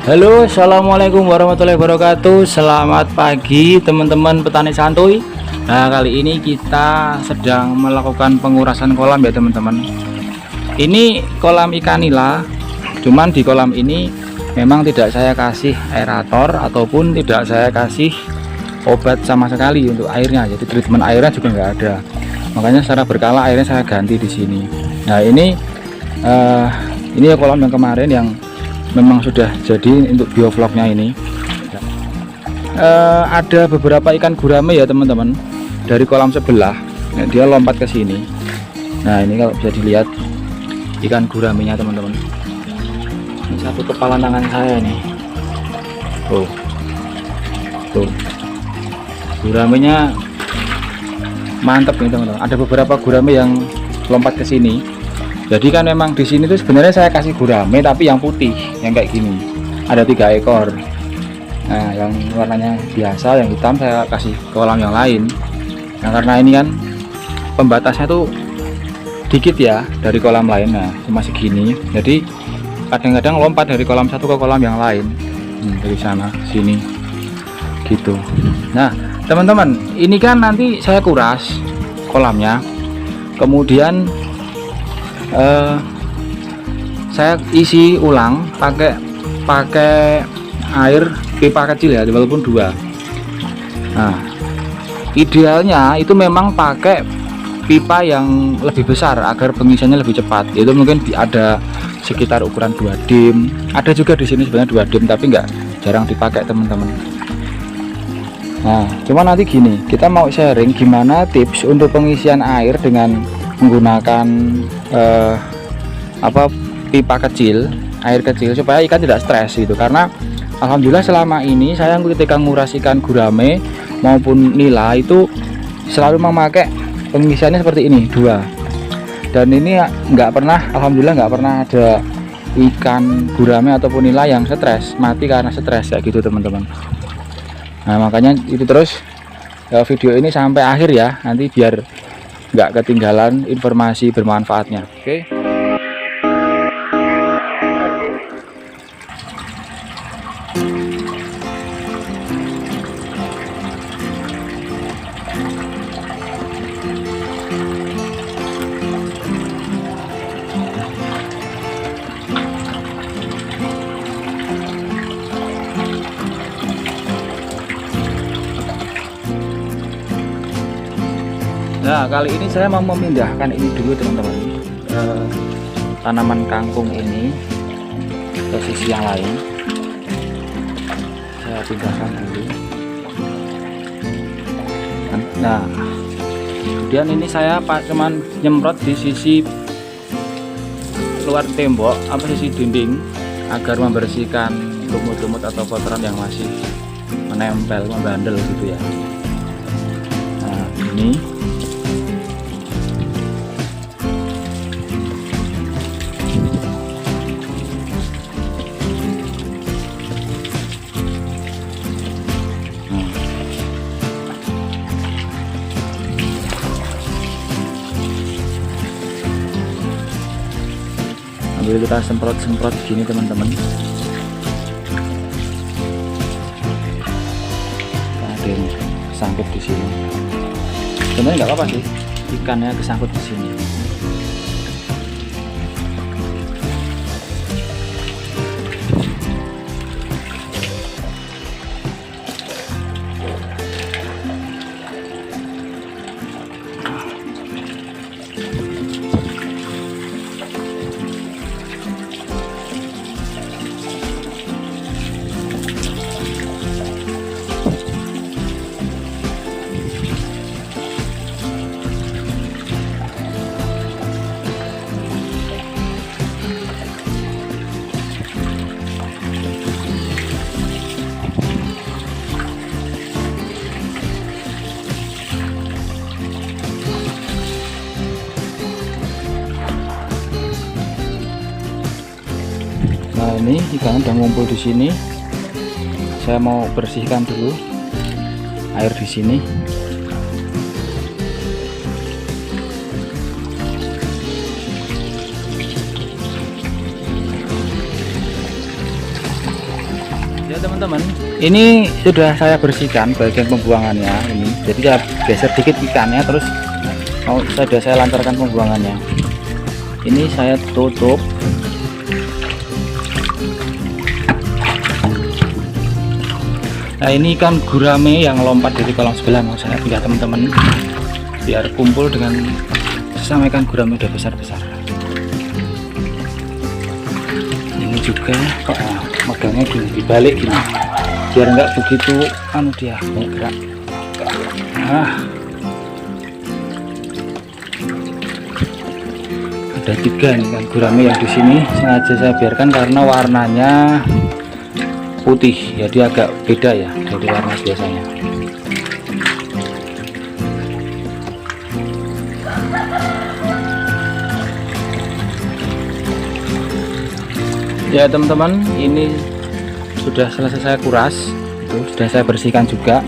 Halo, assalamualaikum warahmatullahi wabarakatuh. Selamat pagi teman-teman petani santuy. Nah, kali ini kita sedang melakukan pengurasan kolam ya teman-teman. Ini kolam ikan nila, cuman di kolam ini memang tidak saya kasih aerator ataupun tidak saya kasih obat sama sekali untuk airnya. Jadi treatment airnya juga nggak ada. Makanya secara berkala airnya saya ganti di sini. Nah, ini kolam yang kemarin yang memang sudah jadi untuk biovlognya ini. Ada beberapa ikan gurame ya teman-teman dari kolam sebelah. Nah, dia lompat ke sini. Nah, ini kalau bisa dilihat ikan guramenya teman-teman. Ini satu kepala tangan saya nih. Tuh guramenya mantap nih teman-teman. Ada beberapa gurame yang lompat ke sini. Jadi kan memang di sini tuh sebenarnya saya kasih gurame tapi yang putih, yang kayak gini. Ada 3 ekor. Nah, yang warnanya biasa, yang hitam saya kasih ke kolam yang lain. Nah, karena ini kan pembatasnya tuh dikit ya dari kolam lain. Nah, cuma segini. Jadi kadang-kadang lompat dari kolam satu ke kolam yang lain. Dari sana sini. Gitu. Nah, teman-teman, ini kan nanti saya kuras kolamnya. Kemudian saya isi ulang pakai air pipa kecil ya, walaupun 2. Nah, idealnya itu memang pakai pipa yang lebih besar agar pengisiannya lebih cepat. Itu mungkin ada sekitar ukuran 2 dim. Ada juga di sini sebenarnya 2 dim tapi jarang dipakai teman-teman. Nah, cuma nanti gini, kita mau sharing gimana tips untuk pengisian air dengan menggunakan pipa kecil, air kecil, supaya ikan tidak stres gitu. Karena alhamdulillah selama ini saya ketika nguras ikan gurame maupun nila itu selalu memakai pengisiannya seperti ini 2. Dan ini alhamdulillah nggak pernah ada ikan gurame ataupun nila yang stres, mati karena stres kayak gitu teman-teman. Nah, makanya itu terus video ini sampai akhir ya, nanti biar nggak ketinggalan informasi bermanfaatnya. Oke. Nah, kali ini saya mau memindahkan ini dulu teman-teman, tanaman kangkung ini ke sisi yang lain. Saya pindahkan dulu. Nah, kemudian ini saya cuman nyemprot di sisi luar tembok, sisi dinding, agar membersihkan lumut-lumut atau kotoran yang masih menempel, membandel gitu ya. Nah, ini ambil kita semprot gini teman-teman. Ada yang kesangkut di sini. Sebenarnya nggak apa-apa sih, ikannya kesangkut di sini. Nah, ini ikan udah ngumpul di sini. Saya mau bersihkan dulu air di sini. Ya teman-teman, ini sudah saya bersihkan bagian pembuangannya ini. Jadi saya geser dikit ikannya, terus sudah saya lancarkan pembuangannya. Ini saya tutup. Nah ini ikan gurame yang lompat dari kolam sebelah mau saya pindah teman-teman, biar kumpul dengan sesama ikan gurame udah besar-besar. Ini juga kok megangnya gini, dibalik gini biar enggak begitu dia banyak gerak. Ada 3 nih kan gurame yang di sini, sengaja saya biarkan karena warnanya putih, jadi agak beda ya dari warna biasanya. Ya teman-teman, ini sudah selesai saya kuras, itu sudah saya bersihkan juga.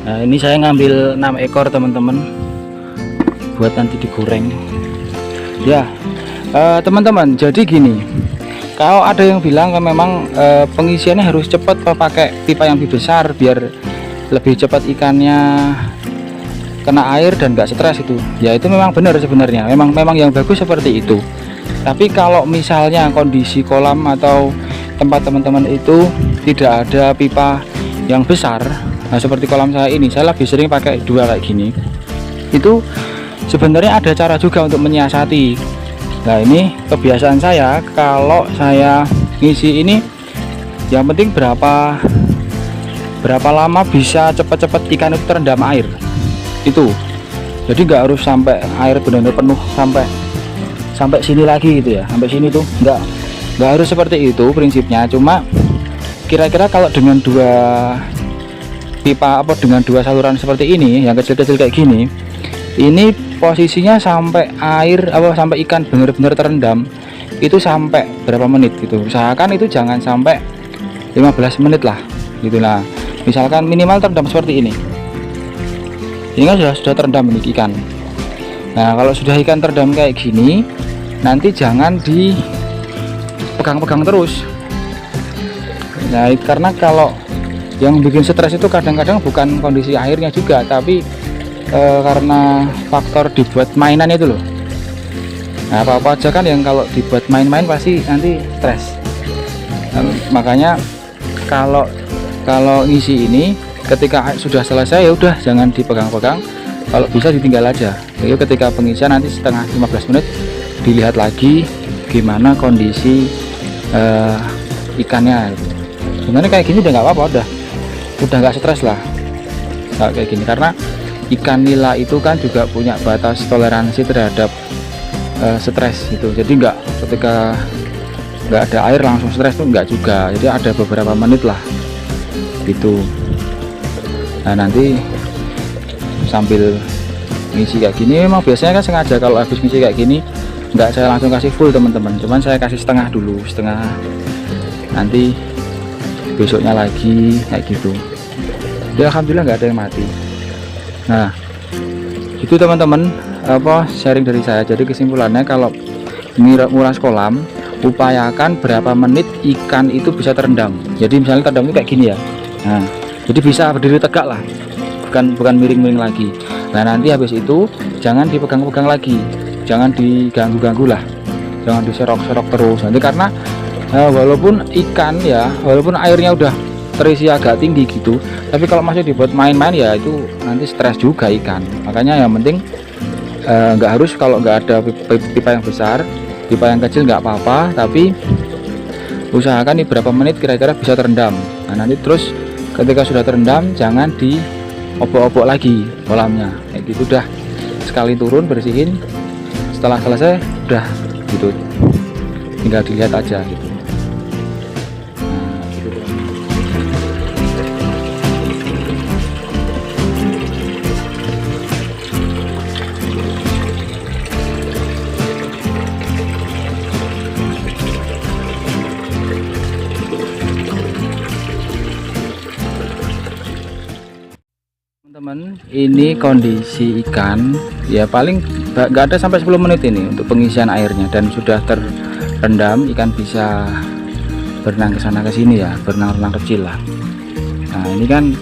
Nah ini saya ngambil 6 ekor teman-teman buat nanti digoreng ya. Teman-teman, jadi gini, kalau ada yang bilang memang pengisiannya harus cepat pakai pipa yang lebih besar biar lebih cepat ikannya kena air dan gak stres itu ya, itu memang benar sebenarnya, memang yang bagus seperti itu. Tapi kalau misalnya kondisi kolam atau tempat teman-teman itu tidak ada pipa yang besar, nah seperti kolam saya ini, saya lebih sering pakai 2 kayak gini. Itu sebenarnya ada cara juga untuk menyiasati. Nah ini kebiasaan saya, kalau saya ngisi ini yang penting berapa lama bisa cepat-cepat ikan itu terendam air itu. Jadi nggak harus sampai air benar-benar penuh sampai sini lagi gitu ya, sampai sini tuh nggak harus seperti itu prinsipnya. Cuma kira-kira kalau dengan 2 pipa dengan 2 saluran seperti ini yang kecil-kecil kayak gini, ini posisinya sampai sampai ikan benar-benar terendam itu sampai berapa menit gitu. Usahakan itu jangan sampai 15 menit lah gitu. Nah misalkan minimal terendam seperti ini kan sudah terendam ini ikan. Nah kalau sudah ikan terendam kayak gini, nanti jangan dipegang-pegang terus. Nah karena kalau yang bikin stres itu kadang-kadang bukan kondisi airnya juga, tapi karena faktor dibuat mainan itu loh. Nah apa-apa aja kan yang kalau dibuat main-main pasti nanti stres. Nah, makanya kalau ngisi ini ketika sudah selesai ya udah jangan dipegang-pegang, kalau bisa ditinggal aja. Jadi ketika pengisian nanti setengah 15 menit dilihat lagi gimana kondisi ikannya. Sebenarnya kayak gini udah nggak apa-apa, udah nggak stres lah kayak gini, karena ikan nila itu kan juga punya batas toleransi terhadap stres gitu. Jadi nggak ketika nggak ada air langsung stres tuh nggak juga, jadi ada beberapa menit lah gitu. Nah nanti sambil ngisi kayak gini, memang biasanya kan sengaja kalau habis ngisi kayak gini nggak saya langsung kasih full teman-teman, cuman saya kasih setengah dulu, nanti besoknya lagi kayak gitu. Ya alhamdulillah nggak ada yang mati. Nah itu teman-teman sharing dari saya. Jadi kesimpulannya kalau nguras kolam, upayakan berapa menit ikan itu bisa terendam. Jadi misalnya terendam itu kayak gini ya, nah jadi bisa berdiri tegak lah, bukan miring-miring lagi. Nah nanti habis itu jangan dipegang-pegang lagi, jangan diganggu-ganggu lah, jangan diserok-serok terus nanti, karena walaupun airnya udah terisi agak tinggi gitu, tapi kalau masih dibuat main-main ya itu nanti stres juga ikan. Makanya yang penting nggak harus, kalau nggak ada pipa yang besar, pipa yang kecil nggak apa-apa, tapi usahakan nih berapa menit kira-kira bisa terendam. Nah nanti terus ketika sudah terendam jangan diobok-obok lagi kolamnya kayak gitu, udah sekali turun bersihin, setelah selesai udah gitu, tinggal dilihat aja gitu. Teman-teman, ini kondisi ikan ya paling nggak ada sampai 10 menit ini untuk pengisian airnya, dan sudah terendam, ikan bisa berenang ke sana ke sini ya, berenang-renang kecil lah. Nah ini kan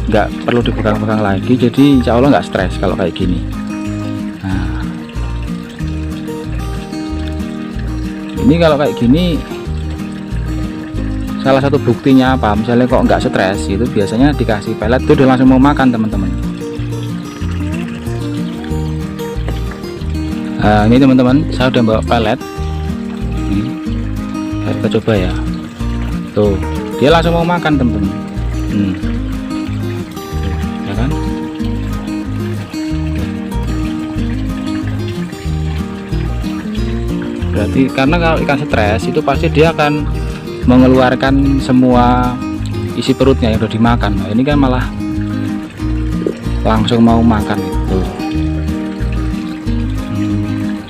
nggak perlu dipegang-pegang lagi, jadi insya Allah nggak stres kalau kayak gini. Nah ini kalau kayak gini salah satu buktinya apa, misalnya kok nggak stres itu biasanya dikasih pelet tuh udah langsung mau makan teman-teman. Nah ini teman-teman, saya udah bawa pelet nih, kita coba ya, tuh dia langsung mau makan teman-teman. Ya kan, berarti karena kalau ikan stres itu pasti dia akan mengeluarkan semua isi perutnya yang udah dimakan. Nah, ini kan malah langsung mau makan itu.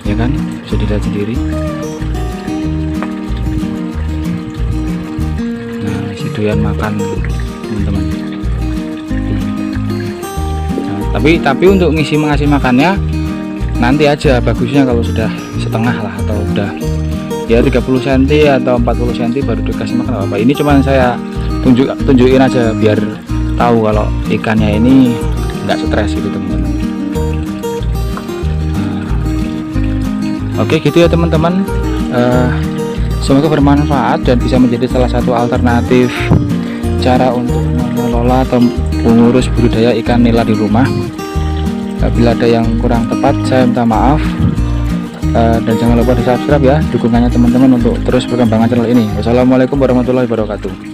Ya kan, bisa dilihat sendiri. Nah si doyan makan teman-teman. Nah, tapi untuk ngasih makannya nanti aja, bagusnya kalau sudah setengah lah atau udah ya 30 cm atau 40 cm baru dikasih makan apa. Ini cuman saya tunjukin aja biar tahu kalau ikannya ini nggak stres gitu teman-teman. Oke gitu ya teman-teman, semoga bermanfaat dan bisa menjadi salah satu alternatif cara untuk mengelola atau mengurus budidaya ikan nila di rumah. Bila ada yang kurang tepat saya minta maaf, dan jangan lupa di subscribe ya, dukungannya teman-teman untuk terus perkembangan channel ini. Wassalamualaikum warahmatullahi wabarakatuh.